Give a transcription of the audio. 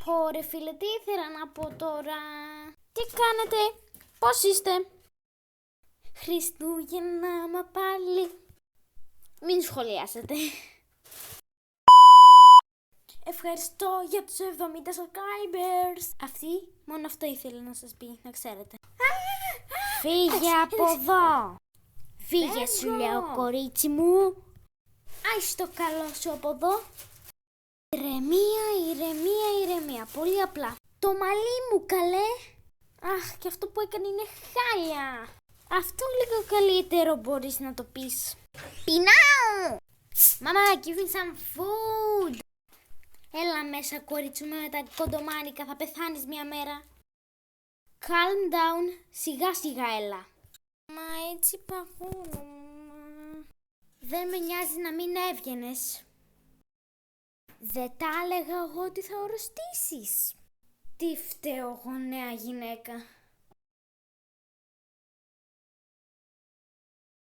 Ωρε φίλε, τι ήθελα να πω τώρα. Τι κάνετε, πώς είστε? Χριστούγεννα μα πάλι. Μην σχολιάσετε. Ευχαριστώ για τους 70 subscribers. Μόνο αυτό ήθελε να σας πει, να ξέρετε. Φύγε από εδώ. Φύγε σου λέω, κορίτσι μου. Άις το καλό σου από εδώ. Ηρεμία, πολύ απλά. Το μαλλί μου καλέ. Αχ, και αυτό που έκανε είναι χάλια. Αυτό λίγο καλύτερο μπορείς να το πεις. Πεινάω! Μαμά, give me some food. Έλα μέσα κορίτσι μου με τα κοντομάνικα, θα πεθάνεις μια μέρα. Calm down, σιγά σιγά έλα. Μα έτσι παγώνω. Δεν με νοιάζει να μην έβγαινες. Δεν τα έλεγα εγώ ότι θα ορωστήσεις. Τι φταίω εγώ νέα γυναίκα.